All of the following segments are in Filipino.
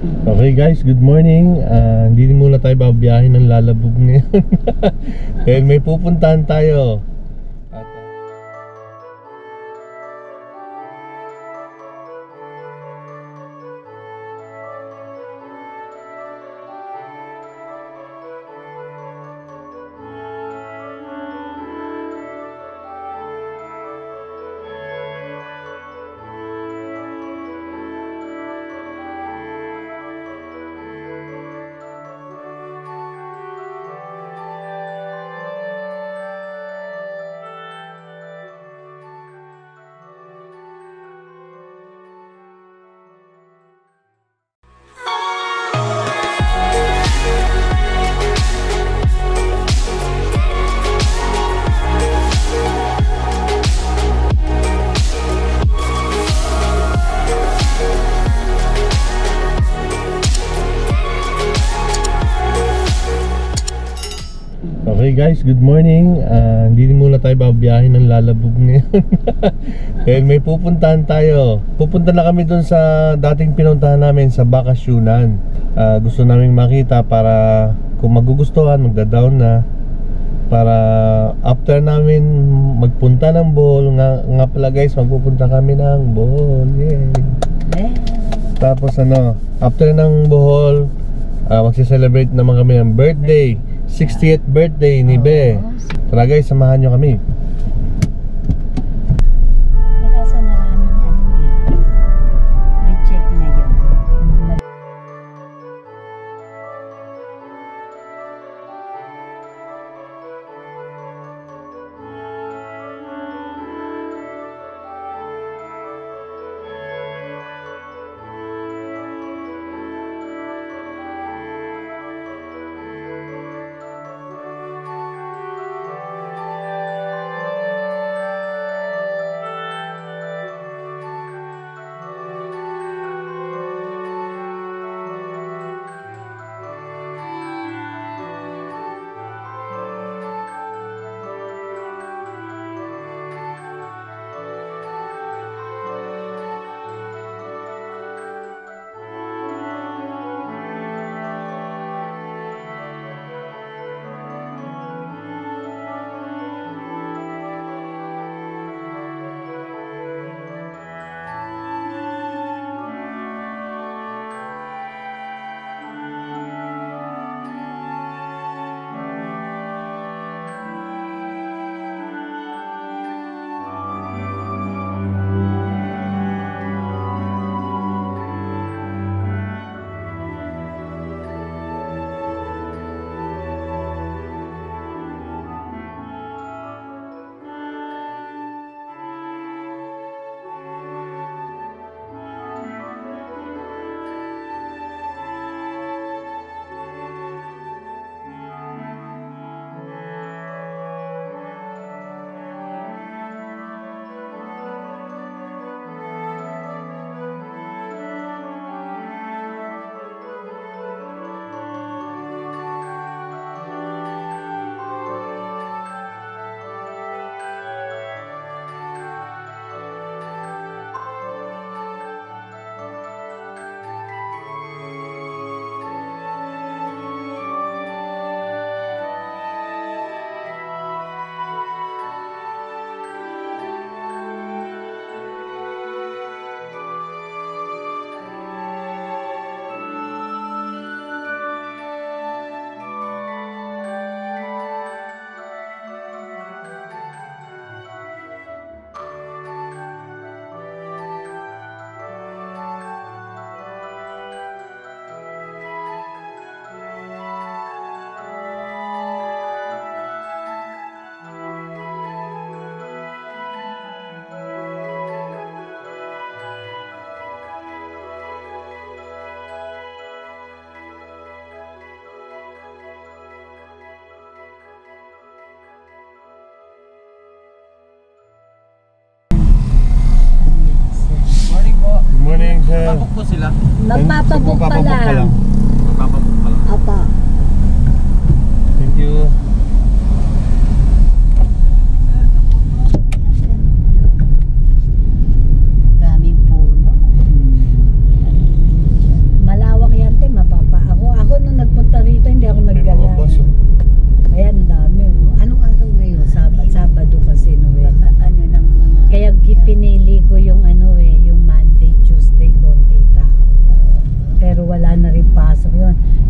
Okay guys, good morning. Hindi muna tayo babiyahin ng Lalabog ngayon. Dahil may pupuntahan tayo. Okay guys, good morning. Hindi muna tayo babiyahin ng Lalabog ngayon. Dahil may pupuntahan tayo. Pupunta na kami dun sa dating pinuntahan namin sa Bakasyunan. Gusto namin makita para kung magugustuhan, magda-down na. Para after namin magpunta ng Bohol. Nga pala guys, magpupunta kami ng Bohol. Yay! Tapos after ng Bohol, magsi-celebrate naman kami ng birthday, 60th birthday ni Be. Tara guys, samahan nyo kami. Kaso maraming reject na yun. Morning sir. Magpapabok po sila. Magpapabok pa lang. Magpapabok pa lang. Apa. Thank you. Daming puno. Malawak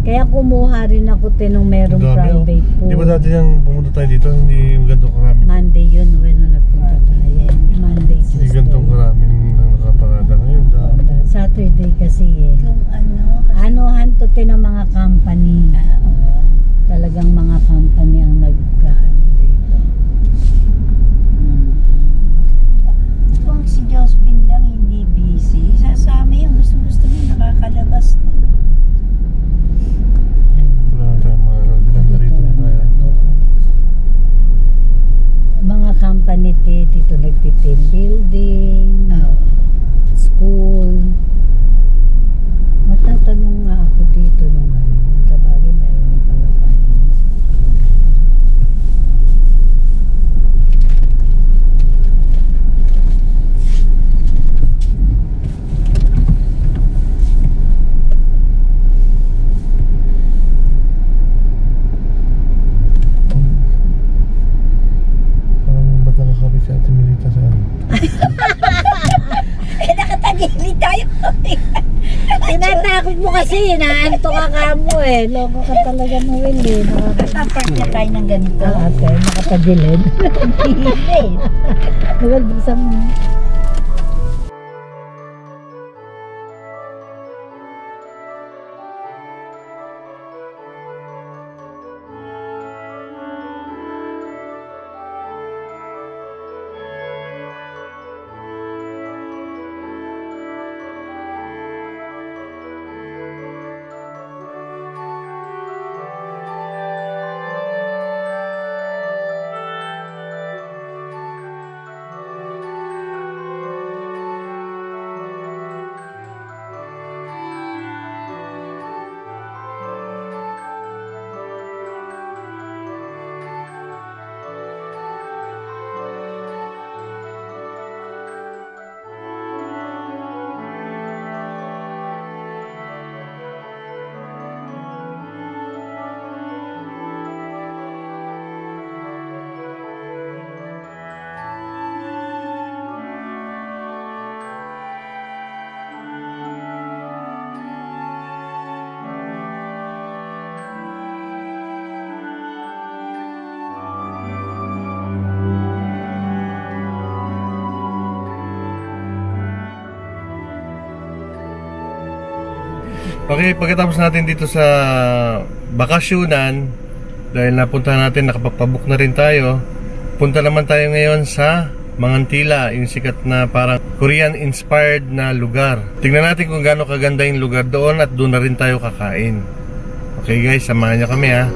Kaya kumuha rin ako nung merong Dami, oh. private pool. Di ba dati nang pumunta tayo dito, hindi yung ganito karami? Monday yun when nagpunta tayo. Monday, Hindi Tuesday. ganitong karaming nakaparada ngayon. Saturday kasi eh. Kung ano, kasi, Anuhan to ng mga company. Talagang mga company ang nag-ano dito. kung si Josephine lang hindi busy, sasama yung gusto-gusto niya nakakalabas. Wala na tayong mga ganda rito na tayo. Mga company dito nagtitim building, school. Matatanong nga ako dito nung ano, sabagay meron pala tayo. Parang ba't nakakabit si Ate Melita sa ano? Nakatagili tayo. Tinatakot mo kasi, naanto ka kamo eh. Loko ka talaga mo eh. Tapos niya tayo ng ganito. Ate, nakapagilid. Hindi. Nagalbuksan mo. Okay, pagkatapos natin dito sa bakasyunan, dahil napunta natin, nakapapabook na rin tayo, punta naman tayo ngayon sa Mangantila, yung sikat na parang Korean-inspired na lugar. Tingnan natin kung gaano kaganda yung lugar doon at doon na rin tayo kakain. Okay guys, samahan niyo kami ha.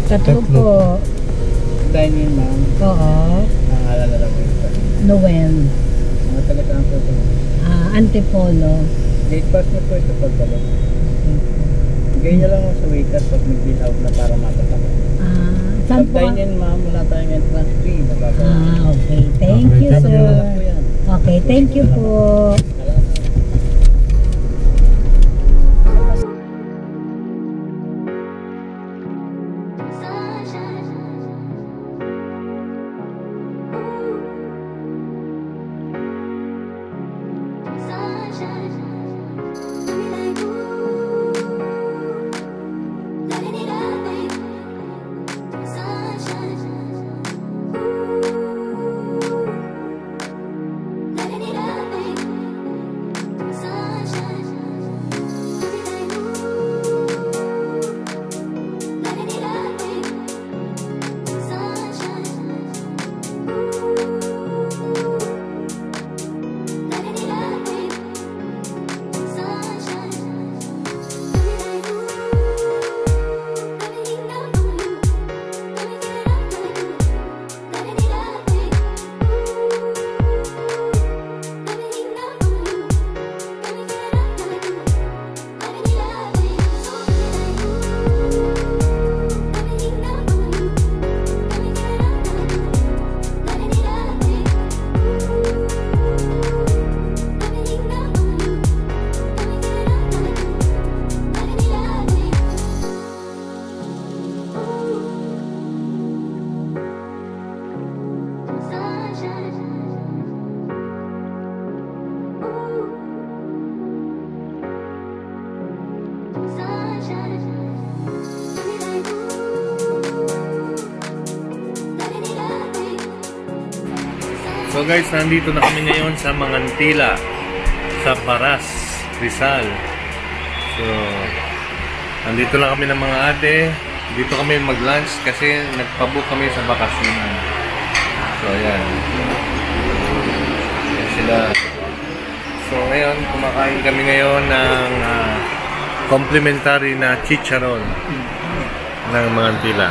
Tatlo Tatlo. po. Dining ma'am. Oo. Naalala lang po ito. Noel. Mga talagang po ito. Antipolo. Gate pass niyo po ito pagbalik. Bigay niyo lang sa waiter pag mag-bill out na para matatakot. Saan Pag po? dine-in ma'am, wala tayong entrance fee. Nababa. Okay. Thank Okay, you, thank you. sir. Po yan. Okay, thank you po. Salamat. So guys, nandito na kami ngayon sa Mangantila, sa Paras, Rizal. So, nandito lang kami ng mga ate. Dito kami mag-lunch kasi nagpabook kami sa bakasyonan. So, ayan. Ayan sila. So, ngayon, kumakain kami ngayon ng complimentary na chicharon ng Mangantila.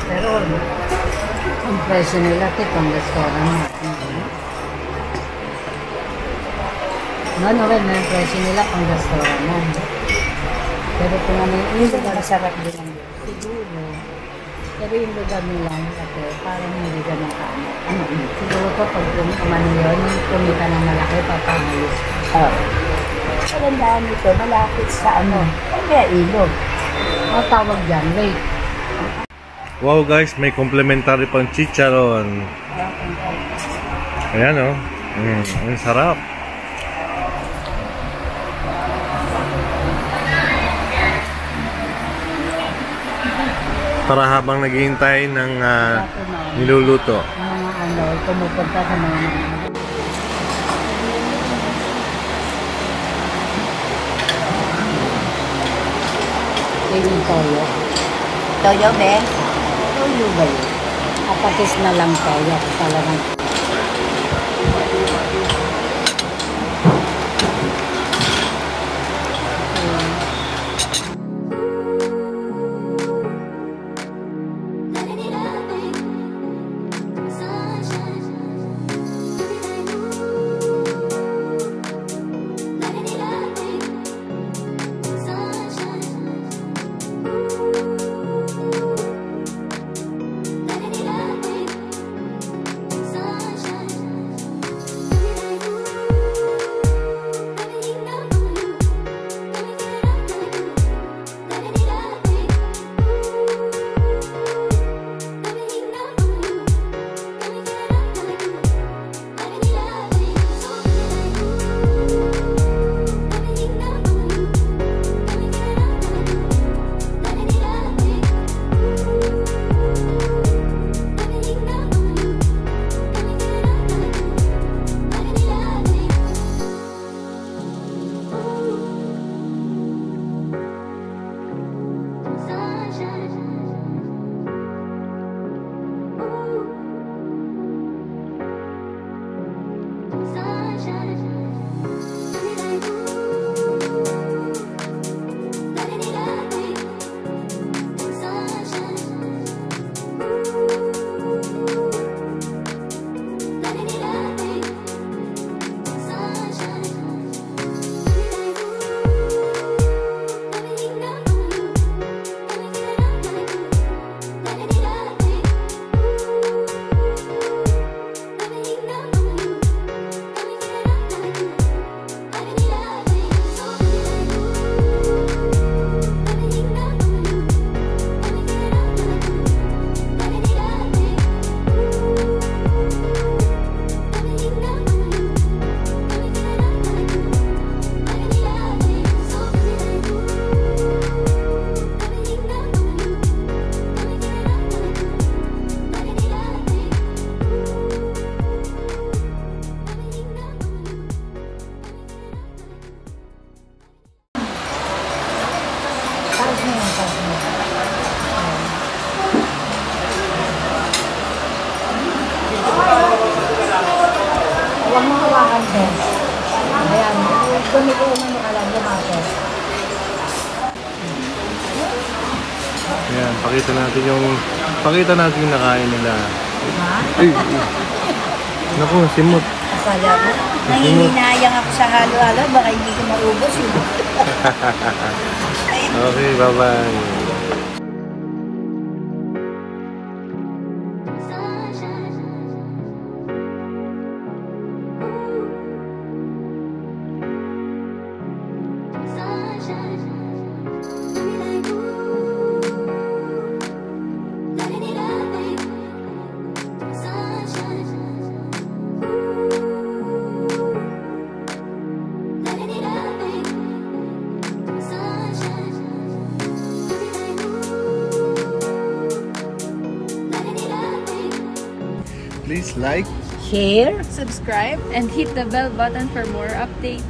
Pero, ang presyo nila, tipong restaurant. Noel, may presyo nila pang restaurant. Pero kung ano yung lugar, sarap din ang siguro. Pero yung lugar nila, kasi parang hindi ganun kaano. Siguro ko pag umano yun, kumita ng malaki, papangayos. Magandaan nito, malapit sa ano, kaya ilog. Ang tawag dyan, lake. Wow guys, may complimentary pang chicharon. Ayan o. Ang sarap. Para habang naghihintay ng niluluto. Ang mga ano, pumupunta sa mga yung toyo. Toyo, be? Toyo ba yun? Apatis na lang toyo. Talagang bukas mo. Huwag mo hawakan ko. Ayan, gumikuman mo ka lang, lumakas. Ayan, pakita natin yung nakain nila. Ha? Ay. Naku, simot. Akala ko, nangihinayang ako sa halo-halo, baka hindi ko maubos yun. Okay, bye-bye. Please like, Share. Subscribe and hit the bell button for more updates.